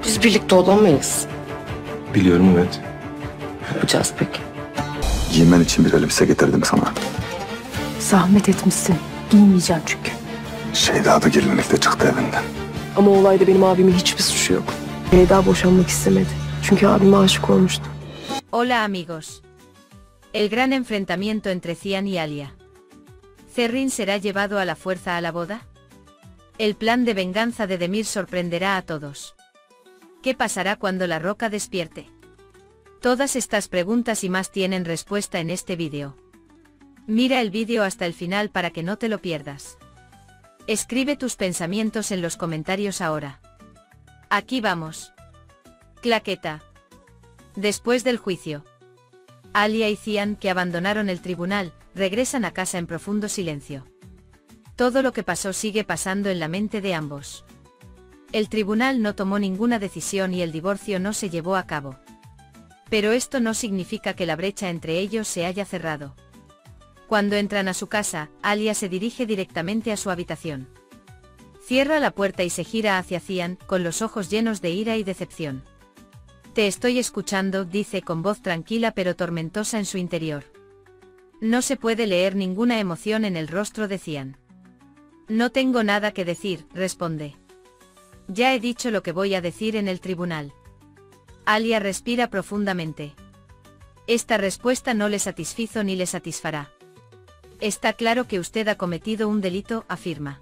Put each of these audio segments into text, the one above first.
Biz birlikte olamayız. Biliyorum, evet. Ne yapacağız peki? Giymen için bir elbise getirdim sana. Zahmet etmişsin. Giymeyeceğim çünkü. Şeyda da gelinlikle çıktı evinden. Ama olayda benim abimin hiçbir suçu yok. Şeyda boşanmak istemedi. Çünkü abime aşık olmuştu. Hola amigos. El gran enfrentamiento entre Cian y Alia. ¿Zerrin será llevado a la fuerza a la boda? El plan de venganza de Demir sorprenderá a todos. ¿Qué pasará cuando la Roca despierte? Todas estas preguntas y más tienen respuesta en este vídeo. Mira el vídeo hasta el final para que no te lo pierdas. Escribe tus pensamientos en los comentarios ahora. Aquí vamos. Claqueta. Después del juicio, Alia y Cian, que abandonaron el tribunal, regresan a casa en profundo silencio. Todo lo que pasó sigue pasando en la mente de ambos. El tribunal no tomó ninguna decisión y el divorcio no se llevó a cabo. Pero esto no significa que la brecha entre ellos se haya cerrado. Cuando entran a su casa, Alia se dirige directamente a su habitación. Cierra la puerta y se gira hacia Cian, con los ojos llenos de ira y decepción. Te estoy escuchando, dice con voz tranquila pero tormentosa en su interior. No se puede leer ninguna emoción en el rostro de Cian. No tengo nada que decir, responde. Ya he dicho lo que voy a decir en el tribunal. Alia respira profundamente. Esta respuesta no le satisfizo ni le satisfará. Está claro que usted ha cometido un delito, afirma.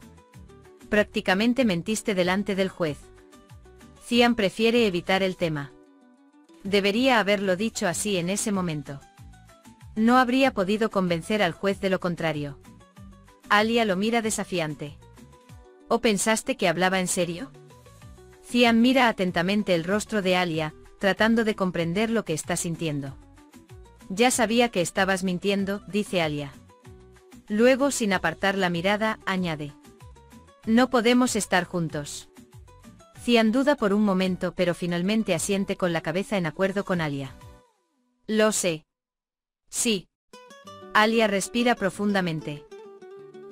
Prácticamente mentiste delante del juez. Cian prefiere evitar el tema. Debería haberlo dicho así en ese momento. No habría podido convencer al juez de lo contrario. Alia lo mira desafiante. ¿O pensaste que hablaba en serio? Cian mira atentamente el rostro de Alia, tratando de comprender lo que está sintiendo. Ya sabía que estabas mintiendo, dice Alia. Luego, sin apartar la mirada, añade. No podemos estar juntos. Cian duda por un momento pero finalmente asiente con la cabeza en acuerdo con Alia. Lo sé. Sí. Alia respira profundamente.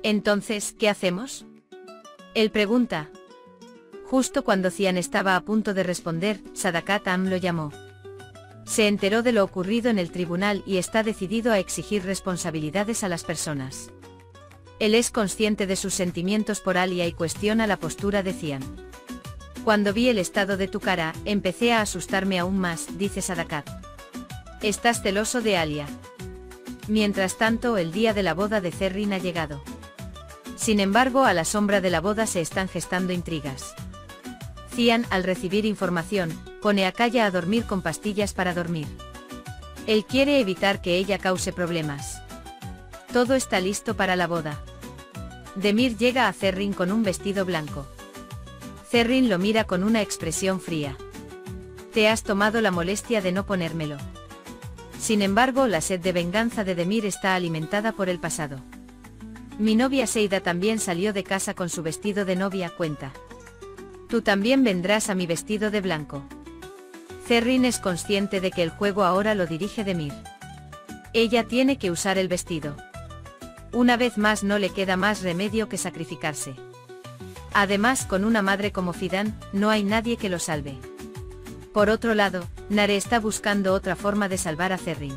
Entonces, ¿qué hacemos? Él pregunta. Justo cuando Cian estaba a punto de responder, Sadakat Am lo llamó. Se enteró de lo ocurrido en el tribunal y está decidido a exigir responsabilidades a las personas. Él es consciente de sus sentimientos por Alia y cuestiona la postura de Cian. Cuando vi el estado de tu cara, empecé a asustarme aún más, dice Sadakat. Estás celoso de Alia. Mientras tanto, el día de la boda de Zerrin ha llegado. Sin embargo, a la sombra de la boda se están gestando intrigas. Cian, al recibir información, pone a Kaya a dormir con pastillas para dormir. Él quiere evitar que ella cause problemas. Todo está listo para la boda. Demir llega a Zerrin con un vestido blanco. Zerrin lo mira con una expresión fría. Te has tomado la molestia de no ponérmelo. Sin embargo, la sed de venganza de Demir está alimentada por el pasado. Mi novia Seida también salió de casa con su vestido de novia, cuenta. Tú también vendrás a mi vestido de blanco. Zerrin es consciente de que el juego ahora lo dirige Demir. Ella tiene que usar el vestido. Una vez más no le queda más remedio que sacrificarse. Además, con una madre como Fidan, no hay nadie que lo salve. Por otro lado, Nare está buscando otra forma de salvar a Zerrin.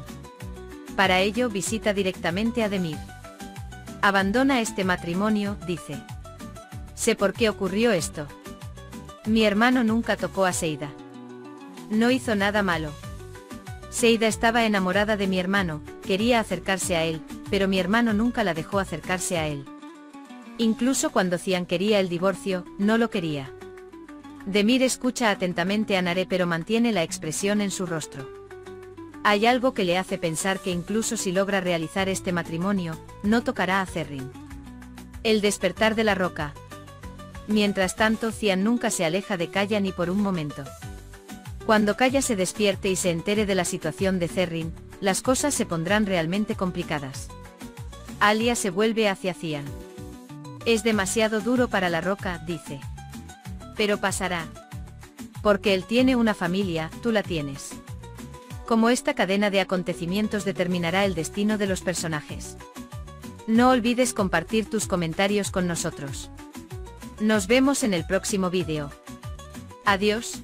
Para ello visita directamente a Demir. Abandona este matrimonio, dice. Sé por qué ocurrió esto. Mi hermano nunca tocó a Seida. No hizo nada malo. Seida estaba enamorada de mi hermano, quería acercarse a él, pero mi hermano nunca la dejó acercarse a él. Incluso cuando Cian quería el divorcio, no lo quería. Demir escucha atentamente a Nare pero mantiene la expresión en su rostro. Hay algo que le hace pensar que incluso si logra realizar este matrimonio, no tocará a Zerrin. El despertar de la Roca. Mientras tanto, Cian nunca se aleja de Kaya ni por un momento. Cuando Kaya se despierte y se entere de la situación de Zerrin, las cosas se pondrán realmente complicadas. Alia se vuelve hacia Cian. Es demasiado duro para la Roca, dice. Pero pasará. Porque él tiene una familia, tú la tienes. Como esta cadena de acontecimientos determinará el destino de los personajes. No olvides compartir tus comentarios con nosotros. Nos vemos en el próximo vídeo. Adiós.